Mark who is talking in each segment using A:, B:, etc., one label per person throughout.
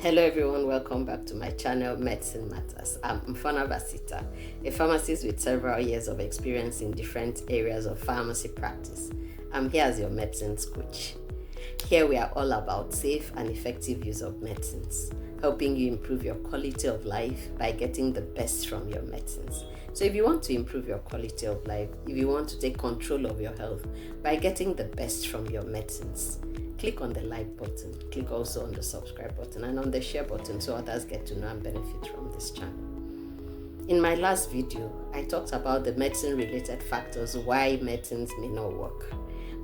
A: Hello everyone, welcome back to my channel Medicine Matters. I'm Mfana Basita, a pharmacist with several years of experience in different areas of pharmacy practice. I'm here as your medicines coach. Here we are all about safe and effective use of medicines, helping you improve your quality of life by getting the best from your medicines. So if you want to improve your quality of life, if you want to take control of your health by getting the best from your medicines, click on the like button, click also on the subscribe button and on the share button so others get to know and benefit from this channel. In my last video, I talked about the medicine-related factors why medicines may not work.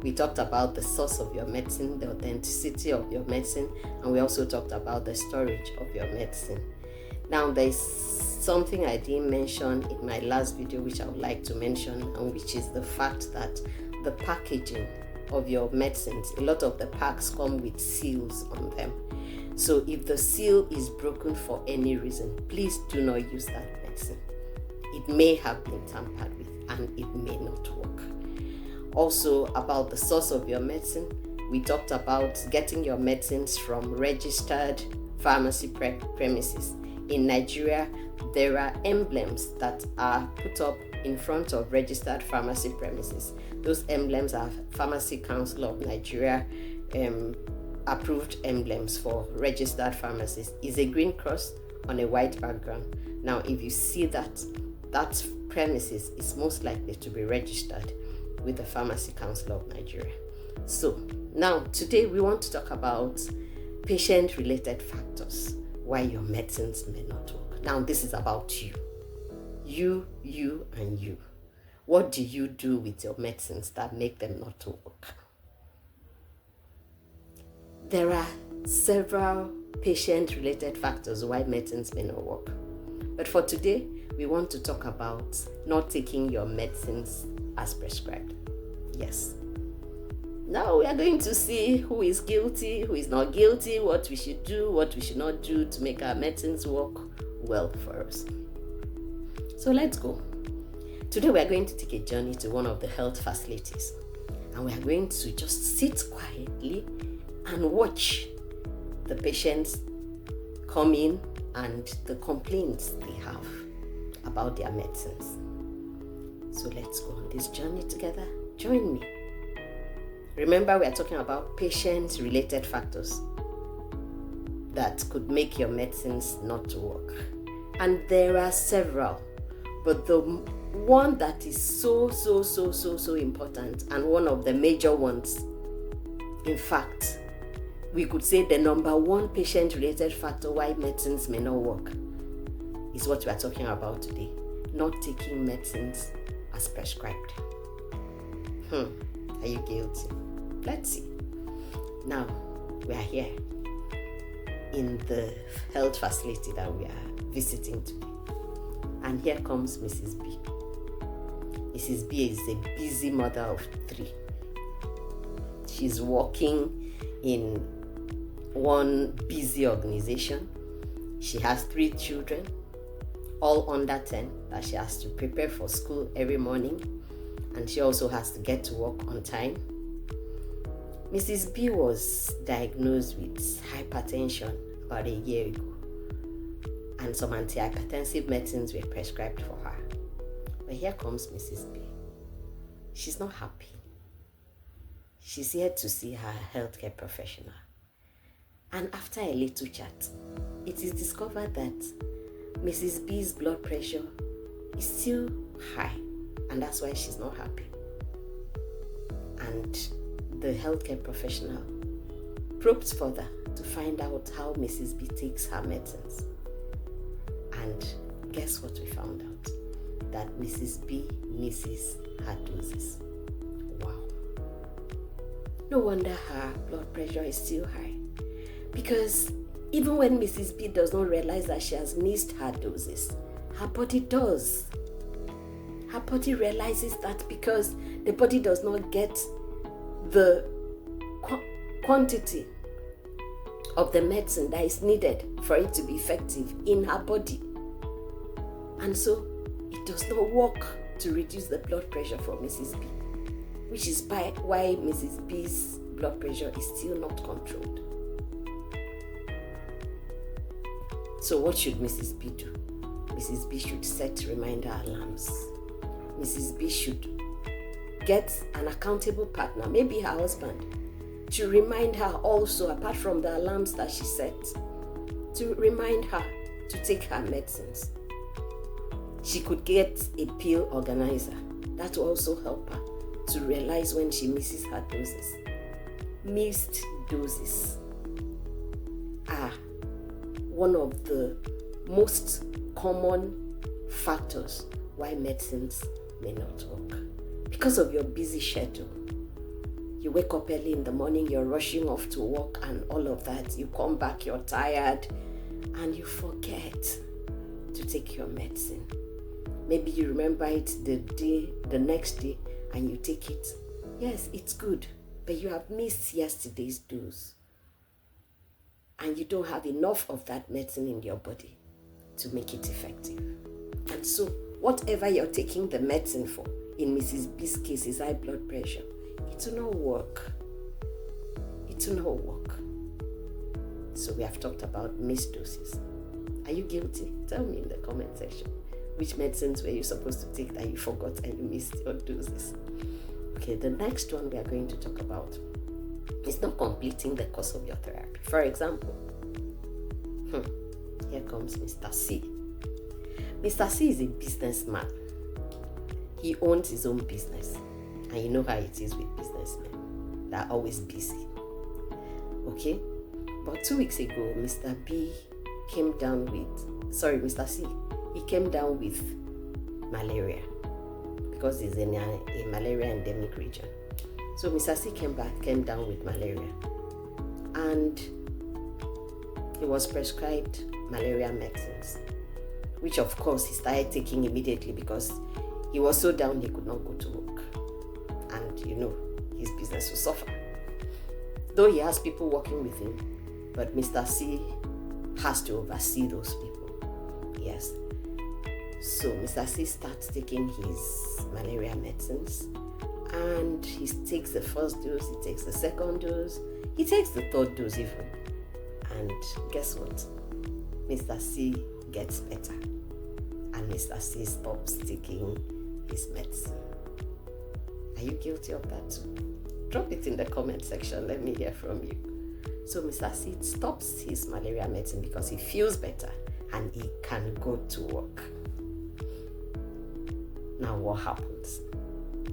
A: We talked about the source of your medicine, the authenticity of your medicine, and we also talked about the storage of your medicine. Now, there's something I didn't mention in my last video which I would like to mention, and which is the fact that the packaging of your medicines, a lot of the packs come with seals on them. So if the seal is broken for any reason, please do not use that medicine. It may have been tampered with and it may not work. Also, about the source of your medicine, we talked about getting your medicines from registered pharmacy premises. In Nigeria, there are emblems that are put up in front of registered pharmacy premises. Those emblems are Pharmacy Council of Nigeria approved emblems for registered pharmacies. Is a green cross on a white background. Now, if you see that premises is most likely to be registered with the Pharmacy Council of Nigeria. So now today we want to talk about patient-related factors why your medicines may not work. Now this is about you. You, and you. What do you do with your medicines that make them not to work? There are several patient-related factors why medicines may not work. But for today, we want to talk about not taking your medicines as prescribed. Yes. Now we are going to see who is guilty, who is not guilty, what we should do, what we should not do to make our medicines work well for us. So let's go. Today we are going to take a journey to one of the health facilities, and we are going to just sit quietly and watch the patients come in and the complaints they have about their medicines. So let's go on this journey together. Join me. Remember, we are talking about patient-related factors that could make your medicines not to work. And there are several, but the one that is so important, and one of the major ones, in fact, we could say the number one patient-related factor why medicines may not work, is what we are talking about today. Not taking medicines as prescribed. Are you guilty? Let's see. Now, we are here in the health facility that we are visiting today. And here comes Mrs. B. Mrs. B is a busy mother of 3. She's working in one busy organization. She has 3 children, all under 10, that she has to prepare for school every morning. And she also has to get to work on time. Mrs. B was diagnosed with hypertension about a year ago, and some antihypertensive medicines were prescribed for her. But here comes Mrs. B. She's not happy. She's here to see her healthcare professional. And after a little chat, it is discovered that Mrs. B's blood pressure is still high, and that's why she's not happy. And the healthcare professional probed further to find out how Mrs. B takes her medicines. And guess what we found out? That Mrs. B misses her doses. Wow. No wonder her blood pressure is still high. Because even when Mrs. B does not realize that she has missed her doses, her body does. Her body realizes that because the body does not get the quantity of the medicine that is needed for it to be effective in her body. And so it does not work to reduce the blood pressure for Mrs. B, which is why Mrs. B's blood pressure is still not controlled. So what should Mrs. B do? Mrs. B should set reminder alarms. Mrs. B should get an accountable partner, maybe her husband, to remind her also, apart from the alarms that she sets, to remind her to take her medicines. She could get a pill organizer. That will also help her to realize when she misses her doses. Missed doses are one of the most common factors why medicines may not work. Because of your busy schedule, you wake up early in the morning, you're rushing off to work and all of that. You come back, you're tired, and you forget to take your medicine. Maybe you remember it the next day, and you take it. Yes, it's good, but you have missed yesterday's dose. And you don't have enough of that medicine in your body to make it effective. And so, whatever you're taking the medicine for, in Mrs. B's case is high blood pressure, it will not work. It will not work. So we have talked about missed doses. Are you guilty? Tell me in the comment section. Which medicines were you supposed to take that you forgot and you missed your doses? Okay, the next one we are going to talk about is not completing the course of your therapy. For example, here comes Mr. C. Mr. C is a businessman. He owns his own business. And you know how it is with businessmen. They're always busy. Okay? But 2 weeks ago, Mr. C, he came down with malaria because he's in a malaria endemic region. So Mr. C came down with malaria, and he was prescribed malaria medicines, which of course he started taking immediately because he was so down he could not go to work, and his business will suffer. Though he has people working with him, but Mr. C has to oversee those people. Yes. So Mr. C starts taking his malaria medicines, and he takes the first dose, he takes the second dose, he takes the third dose even. And guess what? Mr. C gets better, and Mr. C stops taking his medicine. Are you guilty of that too? Drop it in the comment section, let me hear from you. So Mr. C stops his malaria medicine because he feels better and he can go to work. Now what happens?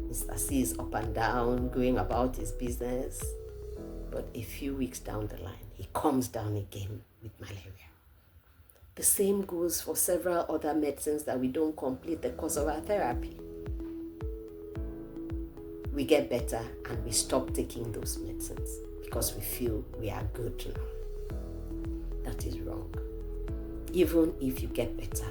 A: Mr. C is up and down, going about his business, but a few weeks down the line, he comes down again with malaria. The same goes for several other medicines that we don't complete the course of our therapy. We get better and we stop taking those medicines because we feel we are good now. That is wrong. Even if you get better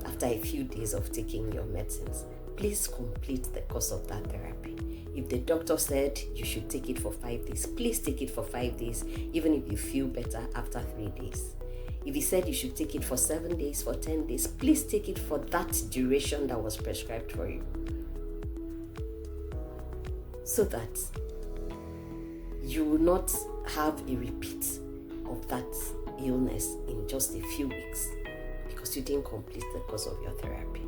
A: after a few days of taking your medicines, please complete the course of that therapy. If the doctor said you should take it for 5 days, please take it for 5 days, even if you feel better after 3 days. If he said you should take it for 7 days, for 10 days, please take it for that duration that was prescribed for you, so that you will not have a repeat of that illness in just a few weeks because you didn't complete the course of your therapy.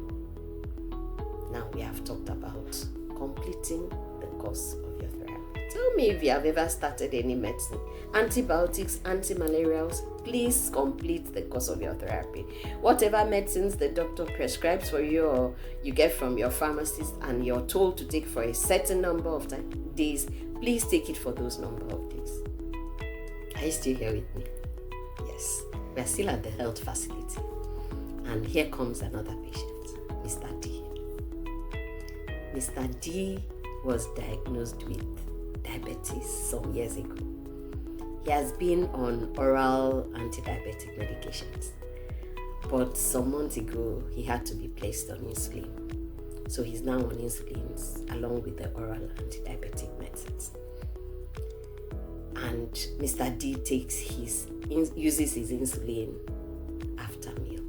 A: Now we have talked about completing the course of your therapy. Tell me if you have ever started any medicine, antibiotics, antimalarials. Please complete the course of your therapy. Whatever medicines the doctor prescribes for you or you get from your pharmacist and you're told to take for a certain number of days, please take it for those number of days. Are you still here with me? Yes. We are still at the health facility. And here comes another patient, Mr. D. Mr. D was diagnosed with diabetes some years ago. He has been on oral anti-diabetic medications, but some months ago he had to be placed on insulin. So he's now on insulins along with the oral anti-diabetic medicines. And Mr. D uses his insulin after meal.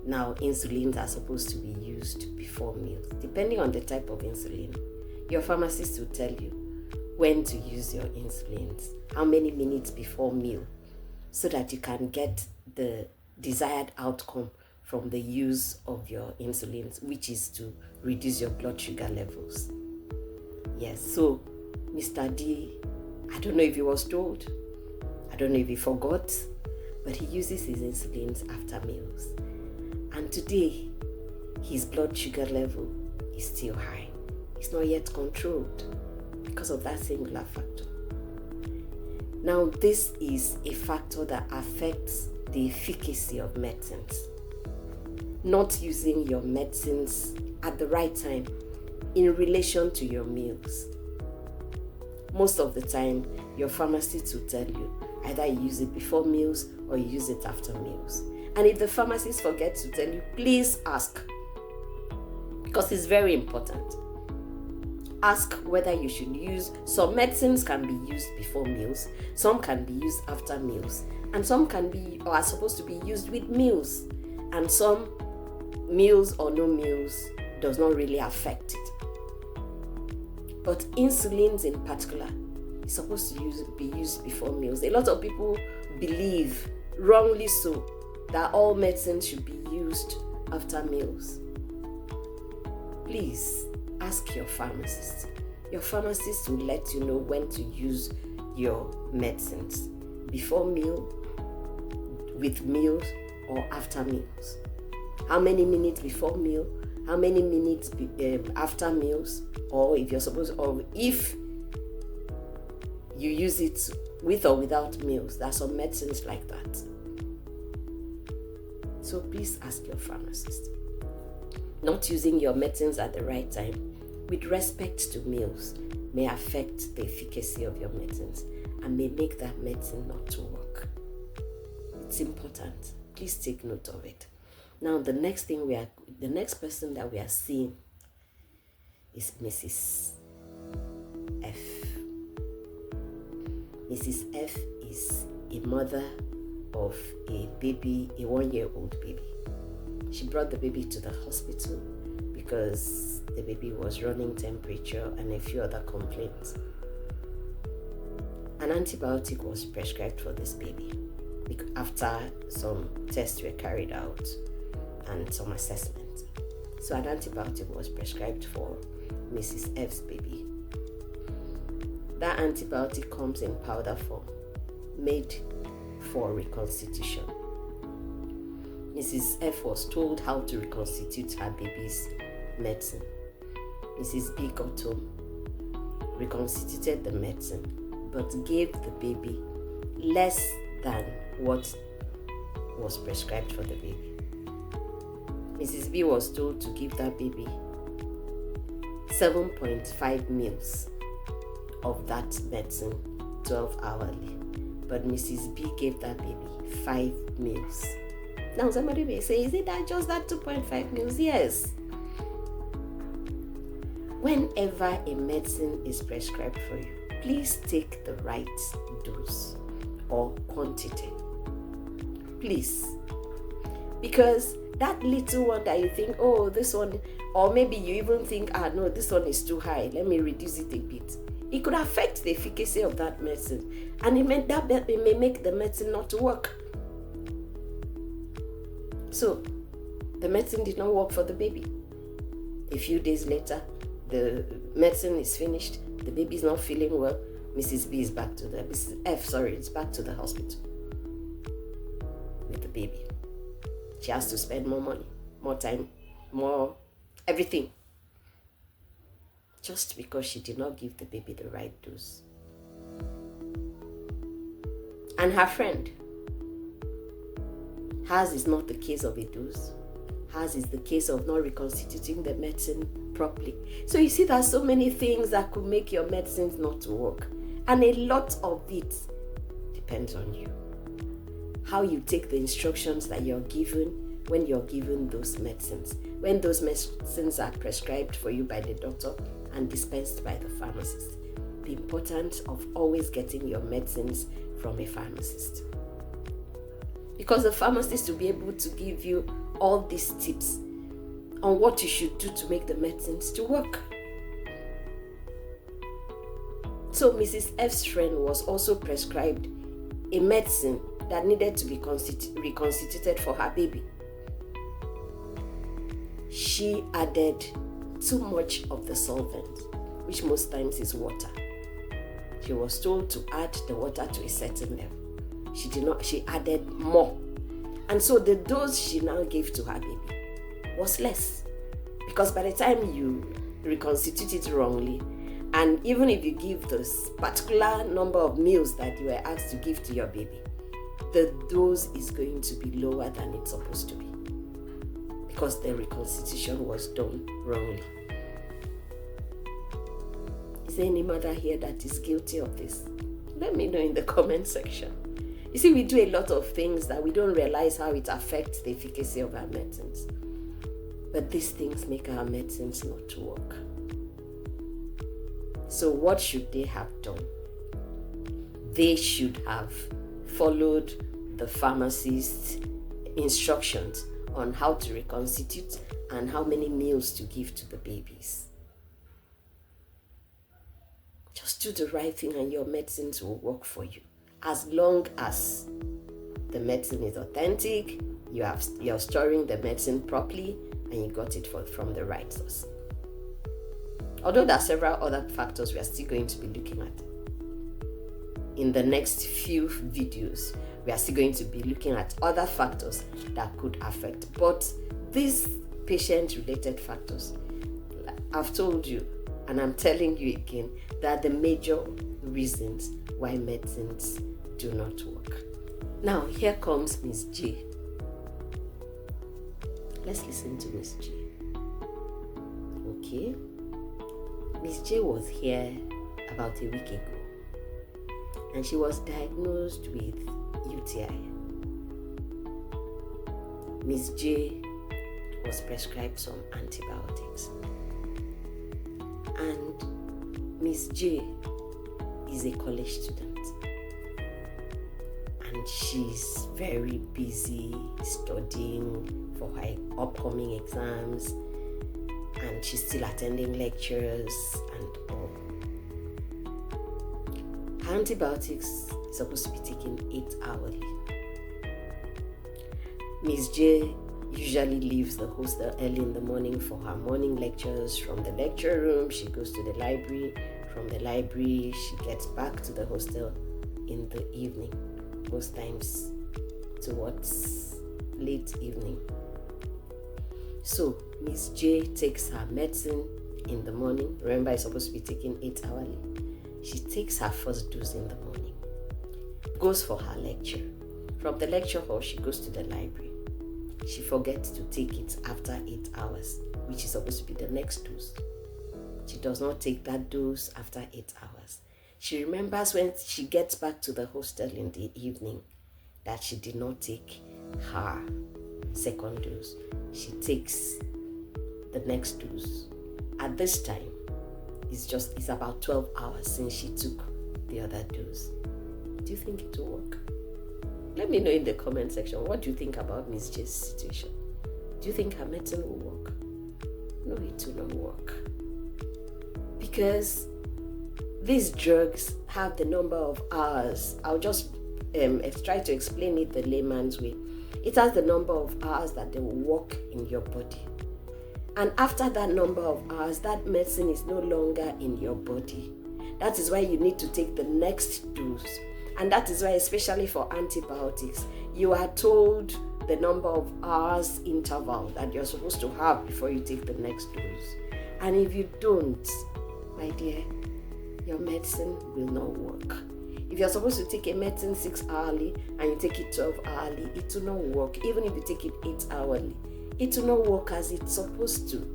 A: Now, insulins are supposed to be used before meals. Depending on the type of insulin, your pharmacist will tell you when to use your insulins, how many minutes before meal so that you can get the desired outcome from the use of your insulin, which is to reduce your blood sugar levels. Yes, so Mr. D, I don't know if he was told, I don't know if he forgot, but he uses his insulins after meals. And today, his blood sugar level is still high. It's not yet controlled because of that singular factor. Now, this is a factor that affects the efficacy of medicines. Not using your medicines at the right time in relation to your meals. Most of the time, your pharmacist will tell you either you use it before meals or you use it after meals. And if the pharmacist forgets to tell you, please ask, because it's very important. Ask whether you should use, some medicines can be used before meals, some can be used after meals, and some can be or are supposed to be used with meals, and some meals or no meals does not really affect it. But insulins in particular is supposed to be used before meals. A lot of people believe, wrongly so, that all medicines should be used after meals. Please ask your pharmacist. Your pharmacist will let you know when to use your medicines, before meal, with meals, or after meals. How many minutes before meal, how many minutes after meals, or if you use it with or without meals. There are some medicines like that. So please ask your pharmacist. Not using your medicines at the right time with respect to meals may affect the efficacy of your medicines and may make that medicine not to work. It's important. Please take note of it. Now, the next person that we are seeing is Mrs. F. Mrs. F is a mother of a baby, a 1-year-old baby. She brought the baby to the hospital because the baby was running temperature and a few other complaints. An antibiotic was prescribed for this baby after some tests were carried out and some assessment. So an antibiotic was prescribed for Mrs. F's baby. That antibiotic comes in powder form, made for reconstitution. Mrs. F was told how to reconstitute her baby's medicine. Mrs. B got home, reconstituted the medicine, but gave the baby less than what was prescribed for the baby. Mrs. B was told to give that baby 7.5 meals of that medicine 12 hourly, but Mrs. B gave that baby 5 meals. Now somebody may say, is it that just that 2.5 meals? Yes. Whenever a medicine is prescribed for you, please take the right dose or quantity. Please. Because that little one that you think, oh, this one, or maybe you even think, no, this one is too high, let me reduce it a bit. It could affect the efficacy of that medicine, and it may make the medicine not to work. So, the medicine did not work for the baby. A few days later, the medicine is finished, the baby is not feeling well, Mrs. B is back to Mrs. F, is back to the hospital with the baby. She has to spend more money, more time, more everything, just because she did not give the baby the right dose. And her friend, hers is not the case of a dose. Hers is the case of not reconstituting the medicine properly. So you see, there are so many things that could make your medicines not to work. And a lot of it depends on you. How you take the instructions that you're given when you're given those medicines. When those medicines are prescribed for you by the doctor and dispensed by the pharmacist. The importance of always getting your medicines from a pharmacist. Because the pharmacist will be able to give you all these tips on what you should do to make the medicines to work. So Mrs. F's friend was also prescribed a medicine that needed to be reconstituted for her baby. She added too much of the solvent, which most times is water. She was told to add the water to a certain level. She did not, she added more. And so the dose she now gave to her baby was less. Because by the time you reconstitute it wrongly, and even if you give this particular number of meals that you were asked to give to your baby, the dose is going to be lower than it's supposed to be. Because the reconstitution was done wrongly. Is there any mother here that is guilty of this? Let me know in the comment section. You see, we do a lot of things that we don't realize how it affects the efficacy of our medicines. But these things make our medicines not to work. So what should they have done? They should have followed the pharmacist's instructions on how to reconstitute and how many meals to give to the babies. Just do the right thing and your medicines will work for you. As long as the medicine is authentic, you're storing the medicine properly, and you got it from the right source. Although there are several other factors we are still going to be looking at. In the next few videos, we are still going to be looking at other factors that could affect. But these patient-related factors, I've told you, and I'm telling you again, that are the major reasons why medicines do not work. Now, here comes Miss J. Let's listen to Miss J. Okay. Miss J was here about a week ago, and she was diagnosed with UTI. Miss J was prescribed some antibiotics. And Miss J is a college student. And she's very busy studying for her upcoming exams. And she's still attending lectures and all. Her antibiotics is supposed to be taken 8 hourly. Miss J usually leaves the hostel early in the morning for her morning lectures. From the lecture room, she goes to the library. From the library, she gets back to the hostel in the evening, most times towards late evening. So, Miss J takes her medicine in the morning. Remember, it's supposed to be taken 8 hourly. She takes her first dose in the morning, goes for her lecture. From the lecture hall, she goes to the library. She forgets to take it after 8 hours, which is supposed to be the next dose. She does not take that dose after 8 hours. She remembers when she gets back to the hostel in the evening that she did not take her second dose. She takes the next dose. At this time, it's about 12 hours since she took the other dose. Do you think it will work? Let me know in the comment section, what do you think about Miss J's situation? Do you think her medicine will work? No, it will not work. Because these drugs have the number of hours. I'll just try to explain it the layman's way. It has the number of hours that they will work in your body. And after that number of hours, that medicine is no longer in your body. That is why you need to take the next dose. And that is why, especially for antibiotics, you are told the number of hours interval that you're supposed to have before you take the next dose. And if you don't, my dear, your medicine will not work. If you're supposed to take a medicine 6 hourly and you take it 12 hourly, it will not work. Even if you take it 8 hourly, it will not work as it's supposed to.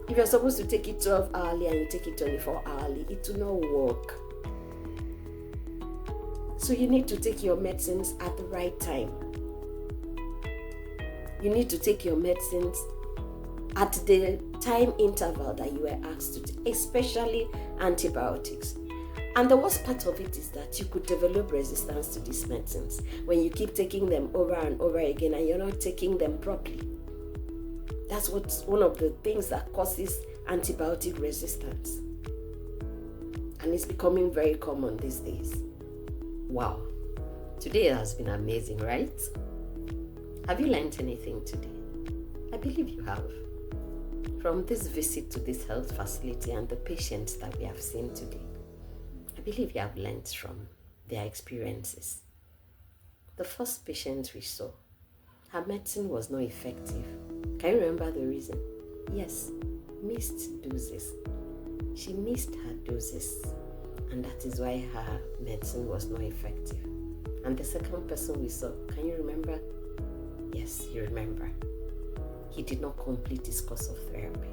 A: If you're supposed to take it 12 hourly and you take it 24 hourly, it will not work. So you need to take your medicines at the right time. You need to take your medicines at the time interval that you were asked to take, especially antibiotics. And the worst part of it is that you could develop resistance to these medicines when you keep taking them over and over again and you're not taking them properly. That's what's one of the things that causes antibiotic resistance. And it's becoming very common these days. Wow. Today has been amazing, right? Have you learned anything today? I believe you have. From this visit to this health facility and the patients that we have seen today, I believe you have learned from their experiences. The first patient we saw, her medicine was not effective. Can you remember the reason? Yes, missed doses. She missed her doses, and that is why her medicine was not effective. And the second person we saw, can you remember? Yes, you remember. He did not complete his course of therapy.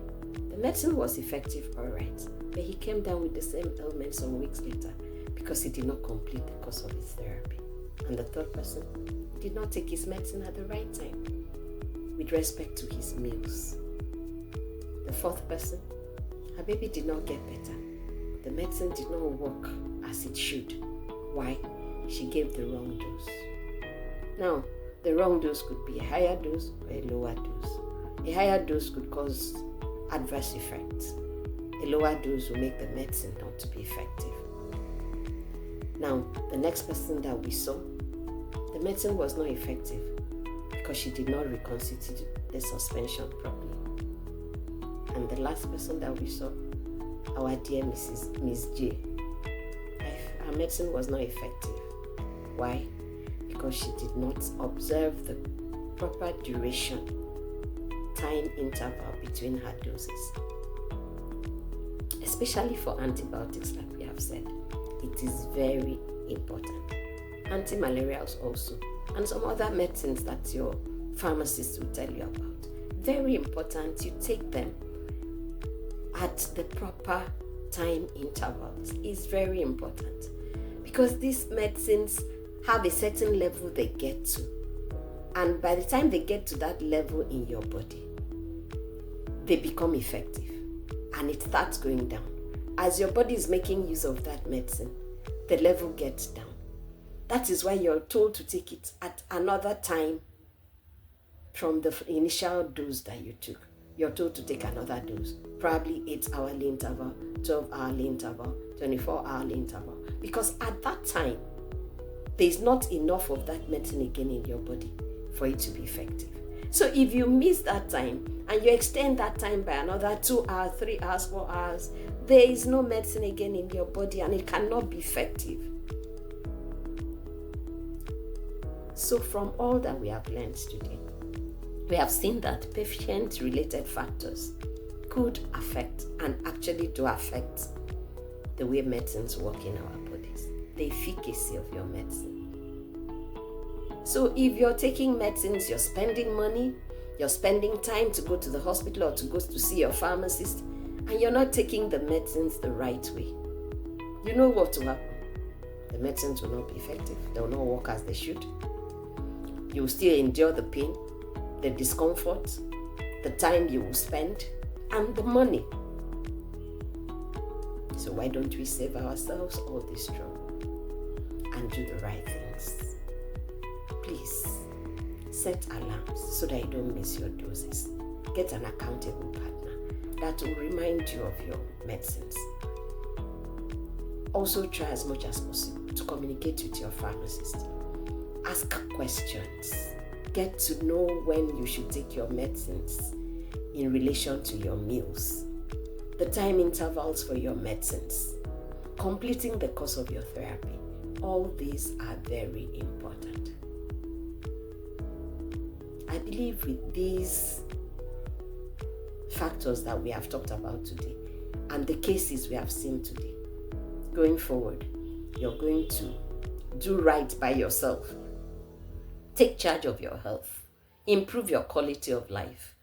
A: The medicine was effective, all right, but he came down with the same ailment some weeks later because he did not complete the course of his therapy. And the third person did not take his medicine at the right time with respect to his meals. The fourth person, her baby did not get better. The medicine did not work as it should. Why? She gave the wrong dose. Now, the wrong dose could be a higher dose or a lower dose. A higher dose could cause adverse effects. A lower dose will make the medicine not to be effective. Now, the next person that we saw, the medicine was not effective because she did not reconstitute the suspension properly. And the last person that we saw, our dear Miss J, her medicine was not effective. Why? Because she did not observe the proper duration, time interval between her doses. Especially for antibiotics, like we have said, it is very important. Antimalarials also, and some other medicines that your pharmacist will tell you about. Very important you take them at the proper time intervals. Is very important because these medicines have a certain level they get to, and by the time they get to that level in your body, they become effective and it starts going down. As your body is making use of that medicine, the level gets down. That is why you're told to take it at another time from the initial dose that you took. You're told to take another dose, probably 8-hourly interval, 12-hourly interval, 24-hourly interval, because at that time, there's not enough of that medicine again in your body for it to be effective. So if you miss that time and you extend that time by another 2 hours, 3 hours, 4 hours, there is no medicine again in your body and it cannot be effective. So from all that we have learned today, we have seen that patient-related factors could affect and actually do affect the way medicines work in our bodies, the efficacy of your medicine. So if you're taking medicines, you're spending money, you're spending time to go to the hospital or to go to see your pharmacist, and you're not taking the medicines the right way, you know what will happen. The medicines will not be effective. They will not work as they should. You will still endure the pain, the discomfort, the time you will spend, and the money. So why don't we save ourselves all this trouble and do the right things? Please set alarms so that you don't miss your doses. Get an accountable partner that will remind you of your medicines. Also try as much as possible to communicate with your pharmacist. Ask questions. Get to know when you should take your medicines in relation to your meals, the time intervals for your medicines, completing the course of your therapy. All these are very important. I believe with these factors that we have talked about today and the cases we have seen today, going forward, you're going to do right by yourself. Take charge of your health. Improve your quality of life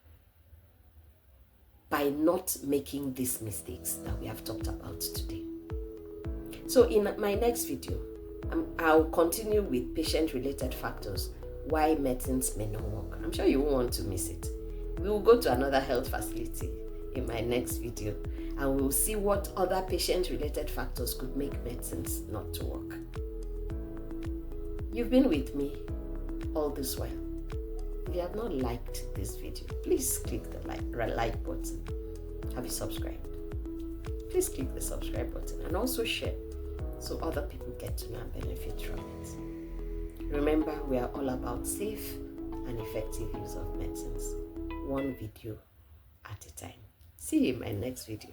A: by not making these mistakes that we have talked about today. So in my next video, I'll continue with patient-related factors, why medicines may not work. I'm sure you won't want to miss it. We will go to another health facility in my next video and we'll see what other patient-related factors could make medicines not to work. You've been with me all this while. If you have not liked this video, please click the like button. Have you subscribed? Please click the subscribe button and also share so other people get to know and benefit from it. Remember, we are all about safe and effective use of medicines, one video at a time. See you in my next video.